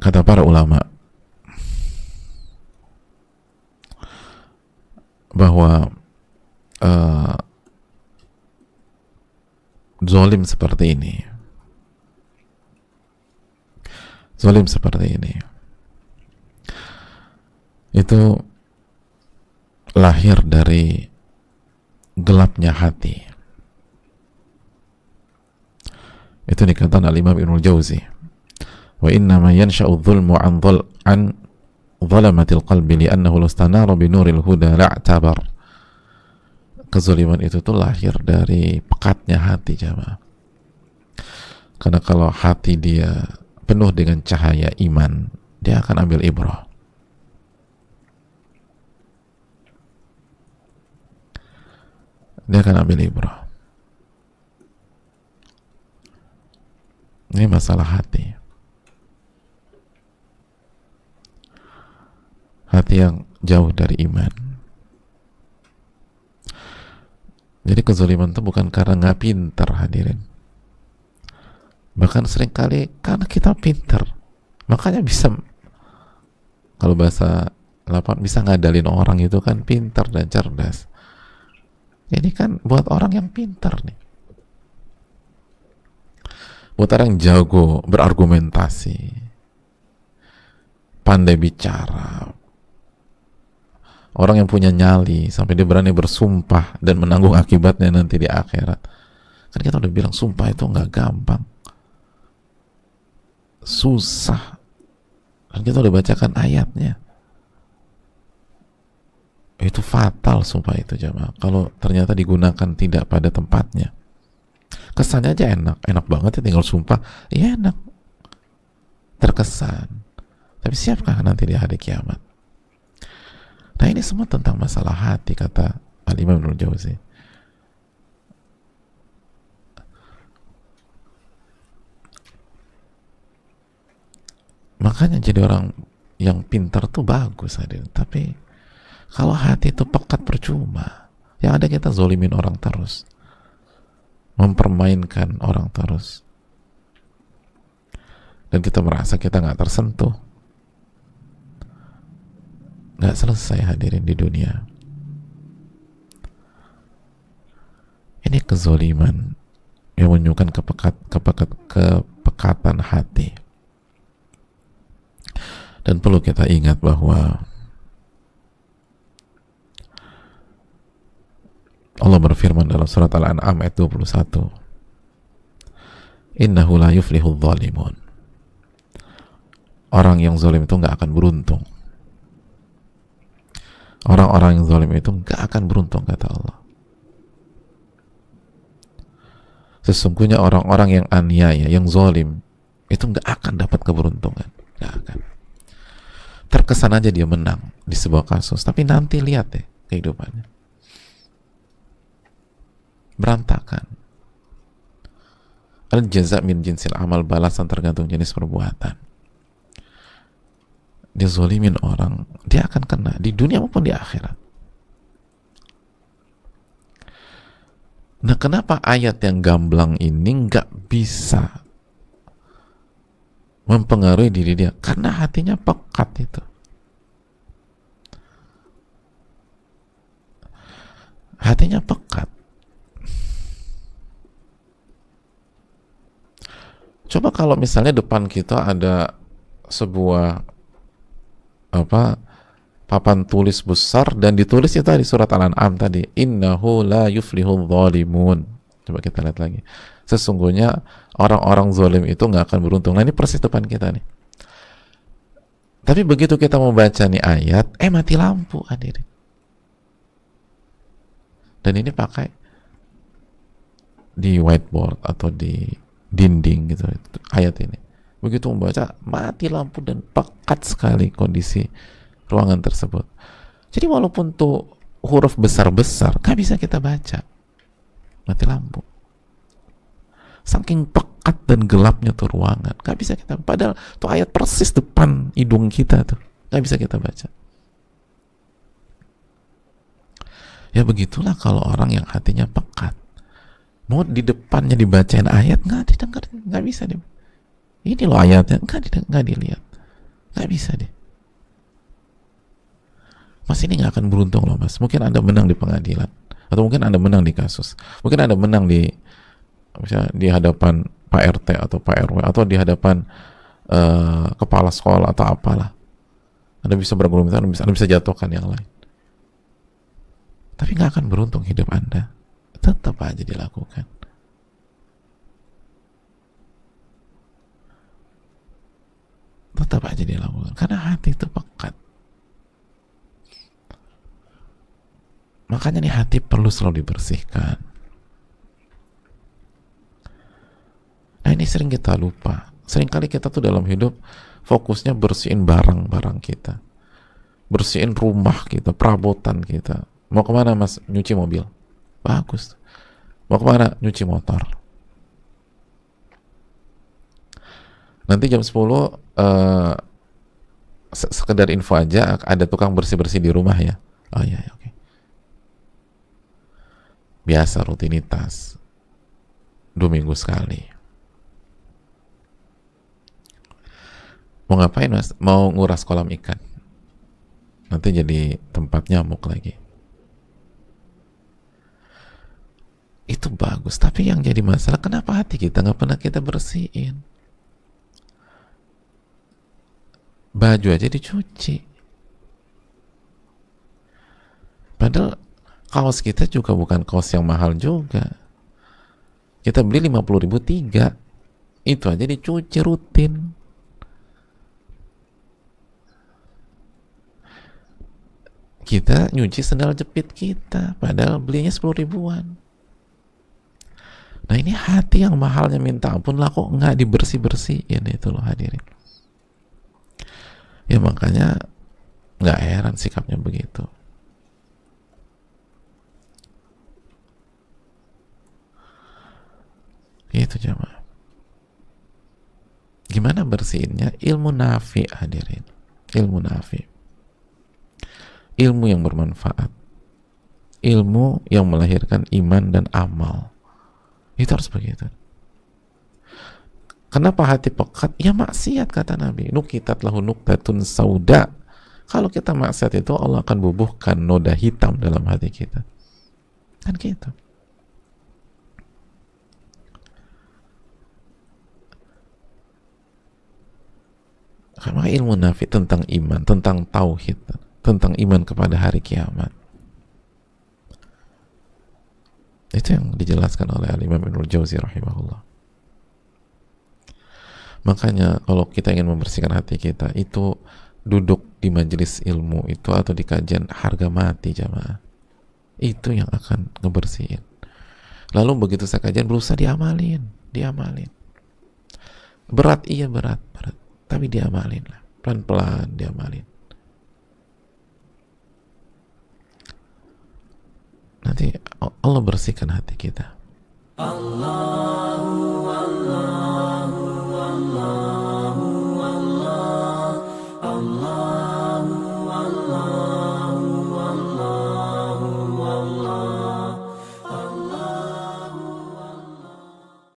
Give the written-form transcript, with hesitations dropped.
Kata para ulama bahwa uh, zalim seperti ini, zalim seperti ini itu lahir dari gelapnya hati. Itu dikatakan al-Imam Ibnul Jauzi, wa inna ma yansha'u dhulmu an zalamatil qalbi li'annahu lastanara bi nuril huda la'tabar. Kezaliman itu tuh lahir dari pekatnya hati, jamaah. Karena kalau hati dia penuh dengan cahaya iman, dia akan ambil ibrah. Dia akan ambil ibrah. Ini masalah hati. Hati yang jauh dari iman. Jadi kezaliman itu bukan karena nggak pintar, hadirin. Bahkan seringkali karena kita pintar, makanya bisa, kalau bahasa lapan, bisa ngadalin orang itu kan pintar dan cerdas. Ini kan buat orang yang pintar nih, buat orang yang jago berargumentasi, pandai bicara, orang yang punya nyali sampai dia berani bersumpah dan menanggung akibatnya nanti di akhirat. Kan kita udah bilang sumpah itu nggak gampang, susah, dan kita udah bacakan ayatnya. Itu fatal sumpah itu, jamaah, kalau ternyata digunakan tidak pada tempatnya. Kesannya aja enak banget ya tinggal sumpah, ya enak, terkesan. Tapi siapkah nanti di hari kiamat? Nah, ini semua tentang masalah hati, kata Al-Imam Ibnul Jauzi. Makanya jadi orang yang pintar tuh bagus, hadir. Tapi kalau hati itu pekat, percuma. Yang ada kita zolimin orang terus, mempermainkan orang terus, dan kita merasa kita nggak tersentuh. Nggak selesai, hadirin, di dunia. Ini kezoliman yang menunjukkan kepekatan hati. Dan perlu kita ingat bahwa Allah berfirman dalam surat Al-An'am ayat 21, innahu la yuflihul zalimun. Orang yang zalim itu nggak akan beruntung. Orang-orang yang zalim itu nggak akan beruntung, kata Allah. Sesungguhnya orang-orang yang aniaya, yang zalim, itu nggak akan dapat keberuntungan, nggak akan. Terkesan aja dia menang di sebuah kasus, tapi nanti lihat deh kehidupannya, berantakan. Al-jaza' min jinsil amal, balasan tergantung jenis perbuatan. Dia zolimin orang, dia akan kena di dunia maupun di akhirat. Nah, kenapa ayat yang gamblang ini nggak bisa mempengaruhi diri dia? Karena hatinya pekat itu. Hatinya pekat. Coba kalau misalnya depan kita ada sebuah papan tulis besar dan ditulis itu di surat Al-An'am tadi, innahu la yuflihul zalimun. Coba kita lihat lagi, sesungguhnya orang-orang zalim itu nggak akan beruntung. Nah, ini persis depan kita nih. Tapi begitu kita mau baca nih ayat, mati lampu, hadirin. Dan ini pakai di whiteboard atau di dinding gitu, ayat ini. Begitu membaca, mati lampu dan pekat sekali kondisi ruangan tersebut. Jadi walaupun tuh huruf besar-besar, gak bisa kita baca, mati lampu. Saking pekat dan gelapnya tuh ruangan, gak bisa kita, padahal tuh ayat persis depan hidung kita tuh, gak bisa kita baca. Ya begitulah kalau orang yang hatinya pekat, mau di depannya dibacain ayat, nggak didengar, nggak bisa. Ini loh ayatnya, nggak dilihat. Nggak bisa deh. Mas ini nggak akan beruntung loh mas. Mungkin Anda menang di pengadilan, atau mungkin Anda menang di kasus, mungkin Anda menang di misalnya di hadapan Pak RT atau Pak RW, atau di hadapan kepala sekolah atau apalah. Anda bisa berargumentasi, Anda bisa jatuhkan yang lain. Tapi nggak akan beruntung hidup Anda. Tetap aja dilakukan. Tetap aja dilakukan. Karena hati itu pekat. Makanya nih hati perlu selalu dibersihkan. Nah ini sering kita lupa. Seringkali kita tuh dalam hidup fokusnya bersihin barang-barang kita, bersihin rumah kita, perabotan kita. Mau kemana mas? Nyuci mobil. Bagus. Mau kemana? Nyuci motor. Nanti jam 10 sekedar info aja, ada tukang bersih-bersih di rumah ya. Oh iya, oke. Biasa rutinitas 2 minggu sekali. Mau ngapain mas? Mau nguras kolam ikan, nanti jadi tempat nyamuk lagi. Itu bagus, tapi yang jadi masalah kenapa hati kita nggak pernah kita bersihin? Baju aja dicuci, padahal kaos kita juga bukan kaos yang mahal juga. Kita beli 50.000 3, itu aja dicuci rutin. Kita nyuci sendal jepit kita, padahal belinya 10 ribuan. Nah ini hati yang mahalnya minta ampun lah, kok nggak dibersih-bersihin, itu loh hadirin. Ya makanya nggak heran sikapnya begitu. Itu jamaah. Gimana bersihinnya? Ilmu nafi hadirin. Ilmu nafi. Ilmu yang bermanfaat. Ilmu yang melahirkan iman dan amal. Itu harus begitu. Kenapa hati pekat? Ya maksiat kata Nabi. Nukitat lahu nuktatun sauda. Kalau kita maksiat itu Allah akan bubuhkan noda hitam dalam hati kita. Kan gitu. Karena ilmu nafi tentang iman, tentang tauhid, tentang iman kepada hari kiamat. Itu yang dijelaskan oleh Al-Imam Ibnul Jauzi rahimahullah. Makanya kalau kita ingin membersihkan hati kita, itu duduk di majelis ilmu itu atau di kajian harga mati jamaah. Itu yang akan ngebersihin. Lalu begitu saya kajian berusaha diamalin. Berat, iya berat. Tapi diamalin lah, pelan-pelan diamalin. Nanti Allah bersihkan hati kita.